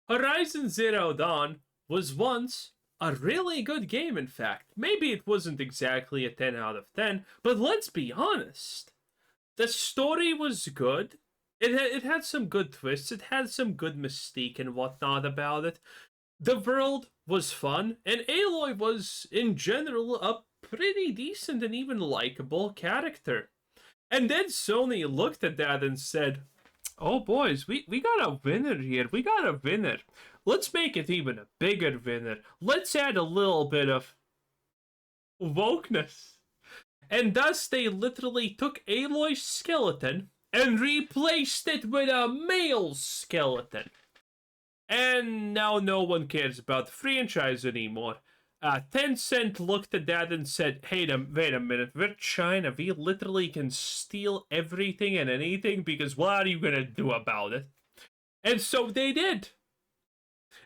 Horizon Zero Dawn was once a really good game, in fact. Maybe it wasn't exactly a 10 out of 10, but let's be honest. The story was good. It had some good twists, it had some good mystique and whatnot about it. The world was fun, and Aloy was, in general, a pretty decent and even likable character. And then Sony looked at that and said, "Oh, boys, we got a winner here. We got a winner. Let's make it even a bigger winner. Let's add a little bit of wokeness." And thus they literally took Aloy's skeleton and replaced it with a male skeleton. And now no one cares about the franchise anymore. Tencent looked at that and said, "Hey, wait a minute, we're China. We literally can steal everything and anything because what are you gonna do about it?" And so they did.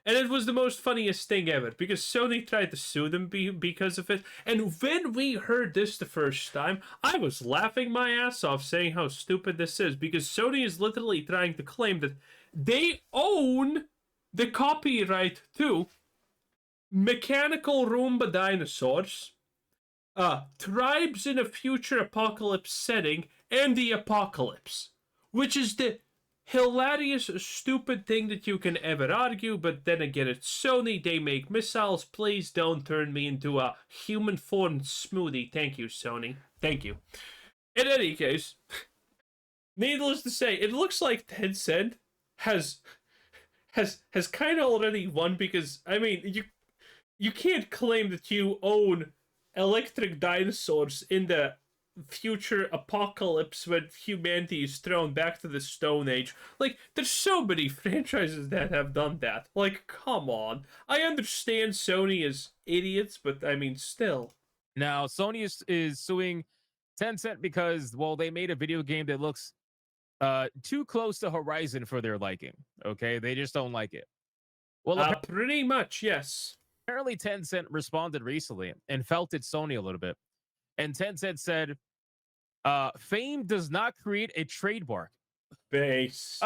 And it was the most funniest thing ever because Sony tried to sue them because of it. And when we heard this the first time, I was laughing my ass off saying how stupid this is because Sony is literally trying to claim that they own the copyright to mechanical Roomba dinosaurs, tribes in a future apocalypse setting, and the apocalypse, which is the hilarious, stupid thing that you can ever argue, but then again, it's Sony, they make missiles, please don't turn me into a human-formed smoothie. Thank you, Sony. Thank you. In any case, needless to say, it looks like Tencent has kind of already won because, I mean, you can't claim that you own electric dinosaurs in the future apocalypse when humanity is thrown back to the Stone Age. Like, there's so many franchises that have done that. Like, come on. I understand Sony is idiots, but I mean, still. Now, Sony is suing Tencent because, well, they made a video game that looks too close to Horizon for their liking. Okay, they just don't like it. Well, pretty much, yes. Apparently, Tencent responded recently and felt it Sony a little bit. And Tencent said, fame does not create a trademark. Base.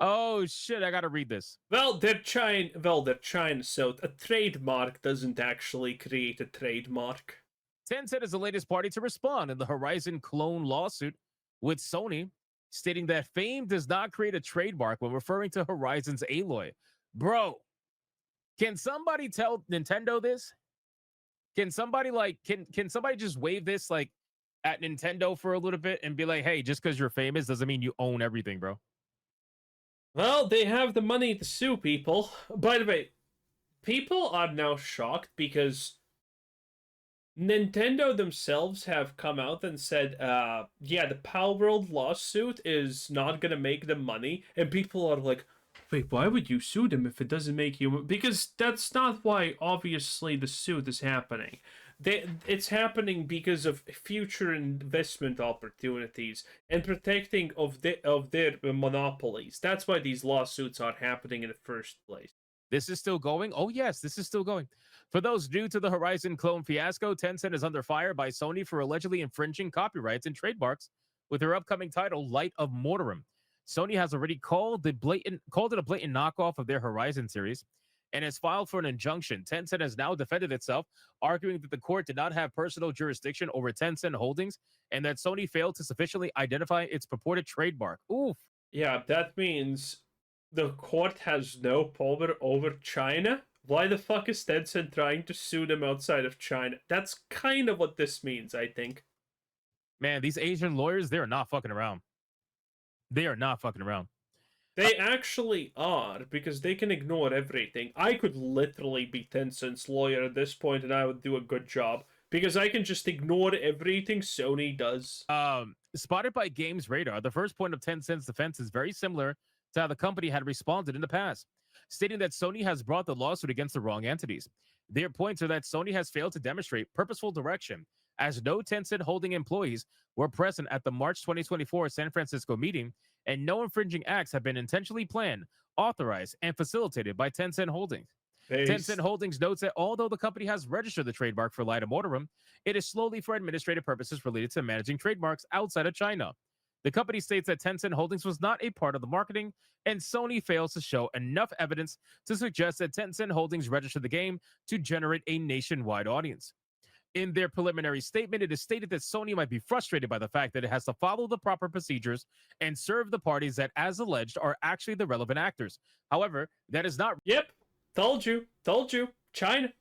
Oh, shit, I gotta read this. Well, they're China, so a trademark doesn't actually create a trademark. Tencent is the latest party to respond in the Horizon clone lawsuit with Sony, stating that fame does not create a trademark when referring to Horizon's Aloy. Bro, can somebody tell Nintendo this? Can somebody can somebody just wave this like at Nintendo for a little bit and be like, "Hey, just because you're famous doesn't mean you own everything, bro." Well, they have the money to sue people. By the way, people are now shocked because Nintendo themselves have come out and said, yeah, the Palworld lawsuit is not gonna make them money, and people are like, wait, why would you sue them if it doesn't make you? Because that's not why, obviously, the suit is happening. It's happening because of future investment opportunities and protecting of their monopolies. That's why these lawsuits are happening in the first place. This is still going? Oh, yes, this is still going. For those new to the Horizon clone fiasco, Tencent is under fire by Sony for allegedly infringing copyrights and trademarks with their upcoming title, Light of Mortarim. Sony has already called it a blatant knockoff of their Horizon series and has filed for an injunction. Tencent has now defended itself, arguing that the court did not have personal jurisdiction over Tencent holdings and that Sony failed to sufficiently identify its purported trademark. Oof. Yeah, that means the court has no power over China. Why the fuck is Tencent trying to sue them outside of China? That's kind of what this means, I think. Man, these Asian lawyers, they're not fucking around. They are not fucking around. They actually are, because they can ignore everything. I could literally be Tencent's lawyer at this point, and I would do a good job. Because I can just ignore everything Sony does. Spotted by Games Radar, the first point of Tencent's defense is very similar to how the company had responded in the past, stating that Sony has brought the lawsuit against the wrong entities. Their points are that Sony has failed to demonstrate purposeful direction, as no Tencent holding employees were present at the March 2024 San Francisco meeting, and no infringing acts have been intentionally planned, authorized, and facilitated by Tencent Holdings. Tencent Holdings notes that although the company has registered the trademark for Light of Mortarim, it is slowly for administrative purposes related to managing trademarks outside of China. The company states that Tencent Holdings was not a part of the marketing, and Sony fails to show enough evidence to suggest that Tencent Holdings registered the game to generate a nationwide audience. In their preliminary statement, it is stated that Sony might be frustrated by the fact that it has to follow the proper procedures and serve the parties that, as alleged, are actually the relevant actors. However, that is not. Yep, told you, China.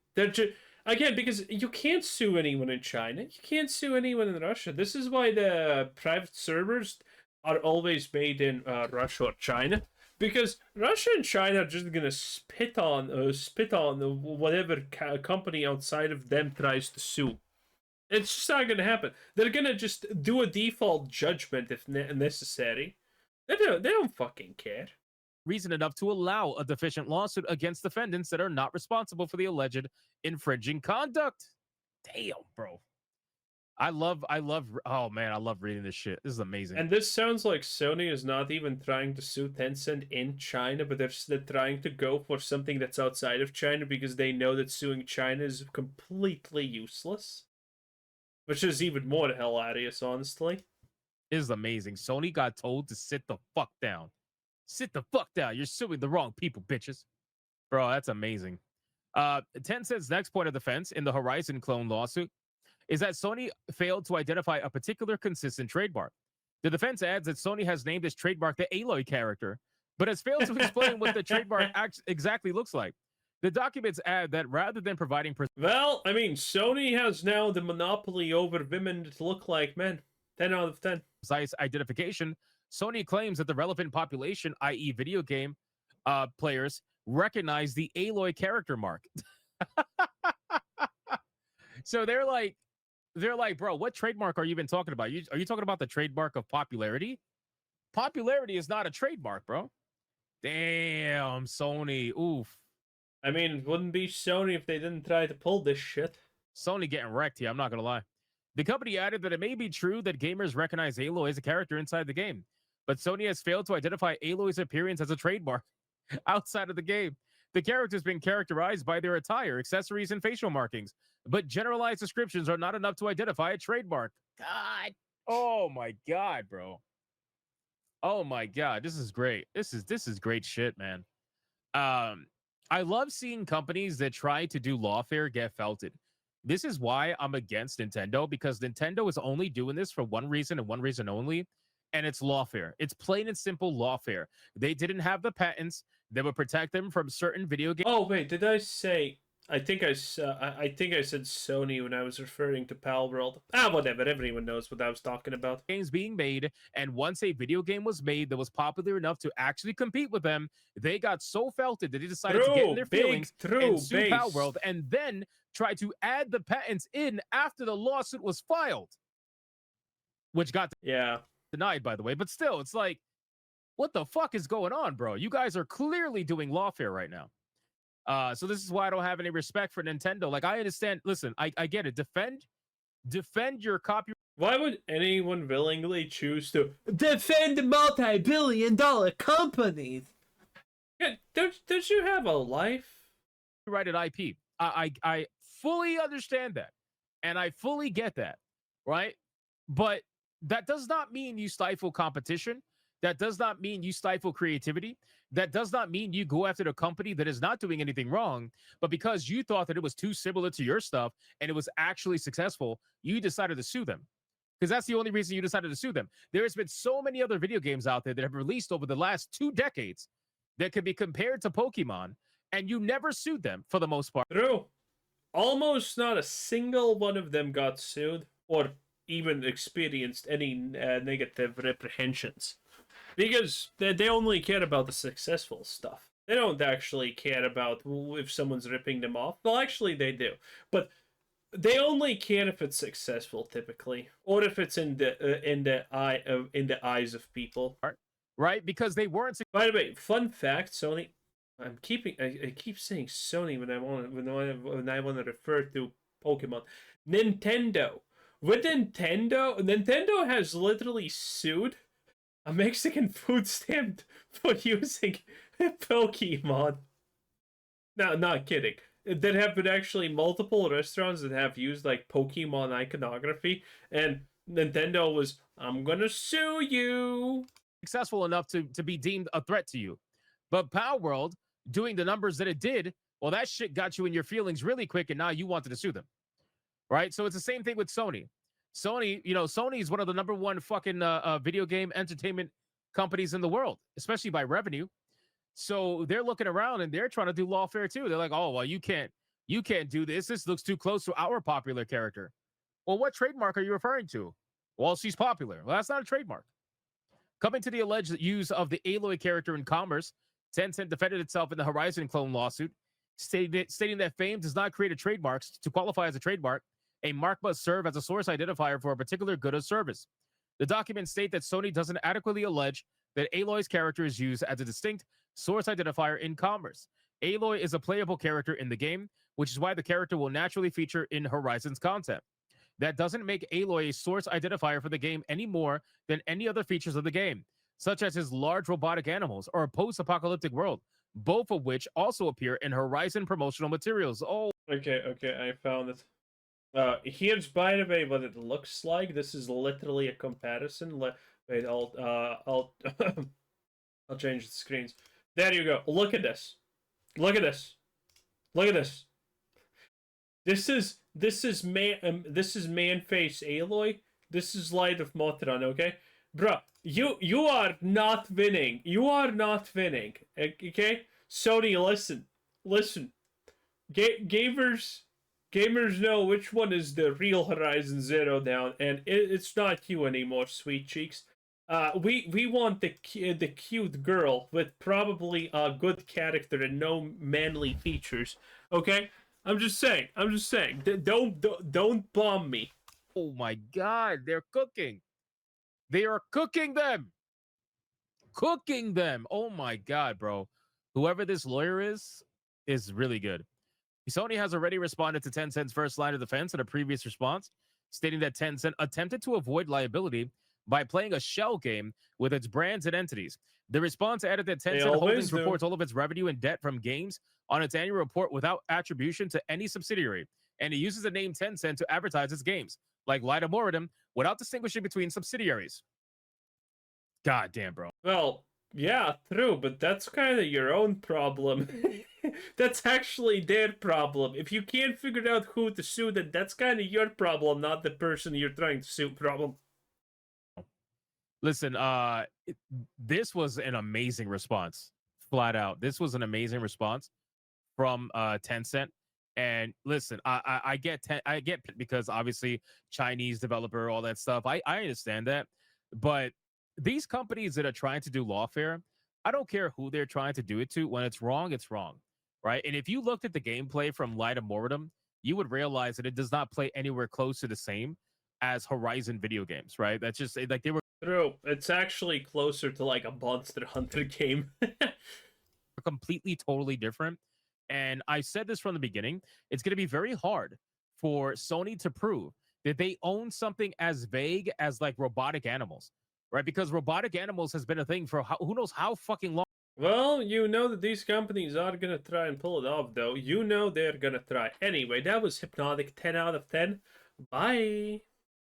Again, because you can't sue anyone in China, you can't sue anyone in Russia. This is why the private servers are always made in Russia or China, because Russia and China are just gonna spit on whatever company outside of them tries to sue. It's just not gonna happen. They're gonna just do a default judgment if necessary. They don't fucking care. Reason enough to allow a deficient lawsuit against defendants that are not responsible for the alleged infringing conduct. Damn, bro. I love, oh man, I love reading this shit. This is amazing. And this sounds like Sony is not even trying to sue Tencent in China, but they're trying to go for something that's outside of China because they know that suing China is completely useless. Which is even more hilarious, honestly. It is amazing. Sony got told to sit the fuck down. Sit the fuck down. You're suing the wrong people, bitches. Bro, that's amazing. Tencent's next point of defense in the Horizon clone lawsuit is that Sony failed to identify a particular consistent trademark. The defense adds that Sony has named its trademark the Aloy character, but has failed to explain what the trademark exactly looks like. The documents add that rather than providing... Well, I mean, Sony has now the monopoly over women that look like men. 10 out of 10. Precise identification, Sony claims that the relevant population, i.e. video game players, recognize the Aloy character mark. So they're like, bro, what trademark are you even talking about? Are you talking about the trademark of popularity? Popularity is not a trademark, bro. Damn, Sony. Oof. I mean, it wouldn't be Sony if they didn't try to pull this shit. Sony getting wrecked here, I'm not going to lie. The company added that it may be true that gamers recognize Aloy as a character inside the game, but Sony has failed to identify Aloy's appearance as a trademark outside of the game. The character has been characterized by their attire, accessories, and facial markings, but generalized descriptions are not enough to identify a trademark. God. Oh my God, bro. Oh my God. This is great. This is great shit, man. I love seeing companies that try to do lawfare get felted. This is why I'm against Nintendo, because Nintendo is only doing this for one reason and one reason only, and it's lawfare. It's plain and simple lawfare. They didn't have the patents that would protect them from certain video games. Oh wait, did I say? I think I said Sony when I was referring to Palworld. Whatever. Everyone knows what I was talking about. Games being made, and once a video game was made that was popular enough to actually compete with them, they got so felted that they decided to get in their feelings and sue Palworld, and then try to add the patents in after the lawsuit was filed, which got denied, by the way. But still, it's like, what the fuck is going on, bro? You guys are clearly doing lawfare right now. So this is why I don't have any respect for Nintendo. Like, I understand. Listen, I get it. Defend your copyright. Why would anyone willingly choose to defend multi-billion-dollar companies? Yeah, don't you have a life? Copyrighted IP. I fully understand that, and I fully get that, right? But that does not mean you stifle competition. That does not mean you stifle creativity. That does not mean you go after a company that is not doing anything wrong, but because you thought that it was too similar to your stuff and it was actually successful, you decided to sue them. Because that's the only reason you decided to sue them. There has been so many other video games out there that have released over the last 2 decades that could be compared to Pokemon, and you never sued them for the most part. True. Almost not a single one of them got sued or even experienced any negative reprehensions. Because they only care about the successful stuff. They don't actually care about if someone's ripping them off. Well, actually, they do. But they only care if it's successful, typically, or if it's in the eyes of people. Right? Because they weren't. By the way, fun fact: Sony. I keep saying Sony when I want to refer to Pokemon. Nintendo. With Nintendo has literally sued a Mexican food stamp for using Pokemon. No, not kidding. There have been actually multiple restaurants that have used like Pokemon iconography, and Nintendo was I'm gonna sue you. Successful enough to be deemed a threat to you. But Power World doing the numbers that it did, well, that shit got you in your feelings really quick, and now you wanted to sue them, right? So it's the same thing with Sony. Sony, Sony is one of the number one fucking video game entertainment companies in the world, especially by revenue. So they're looking around and they're trying to do lawfare too. They're like, oh well, you can't do this. This looks too close to our popular character. Well, what trademark are you referring to? Well, she's popular. Well, that's not a trademark. Coming to the alleged use of the Aloy character in commerce, Tencent defended itself in the Horizon clone lawsuit, stating that fame does not create a trademark. To qualify as a trademark, a mark must serve as a source identifier for a particular good or service. The documents state that Sony doesn't adequately allege that Aloy's character is used as a distinct source identifier in commerce. Aloy is a playable character in the game, which is why the character will naturally feature in Horizon's content. That doesn't make Aloy a source identifier for the game any more than any other features of the game, such as his large robotic animals or a post-apocalyptic world, both of which also appear in Horizon promotional materials. Oh, okay, I found it. Here's, by the way, what it looks like. This is literally a comparison. Wait, I'll I'll change the screens. There you go. Look at this. Look at this. Look at this. This is man face Aloy. This is Light of Motron. Okay, bruh. You are not winning. You are not winning. Okay, Sony, listen. Gamers know which one is the real Horizon Zero Dawn, and it's not you anymore, sweet cheeks. We want the cute girl with probably a good character and no manly features. Okay, I'm just saying. Don't bomb me. oh my God, they're cooking. They are cooking them. Cooking them. Oh my God, bro. Whoever this lawyer is really good. Sony has already responded to Tencent's first line of defense in a previous response, stating that Tencent attempted to avoid liability by playing a shell game with its brands and entities. The response added that Tencent Holdings reports all of its revenue and debt from games on its annual report without attribution to any subsidiary, and it uses the name Tencent to advertise its games, like Light of Moradin, without distinguishing between subsidiaries. God damn, bro. Well, yeah, true, but that's kind of your own problem. That's actually their problem. If you can't figure out who to sue, then that's kind of your problem, not the person you're trying to sue problem. Listen, this was an amazing response, flat out. This was an amazing response from Tencent. And listen, I get because obviously Chinese developer, all that stuff. I understand that, but these companies that are trying to do lawfare, I don't care who they're trying to do it to. When it's wrong, right? And if you looked at the gameplay from Light of Moradin, you would realize that it does not play anywhere close to the same as Horizon video games, right? That's just like they were true. It's actually closer to like a Monster Hunter game. completely, totally different. And I said this from the beginning, it's going to be very hard for Sony to prove that they own something as vague as like robotic animals, right? Because robotic animals has been a thing for who knows how fucking long. Well, you know that these companies are gonna try and pull it off, though. You know they're gonna try. Anyway, that was Hypnotic 10 out of 10. Bye.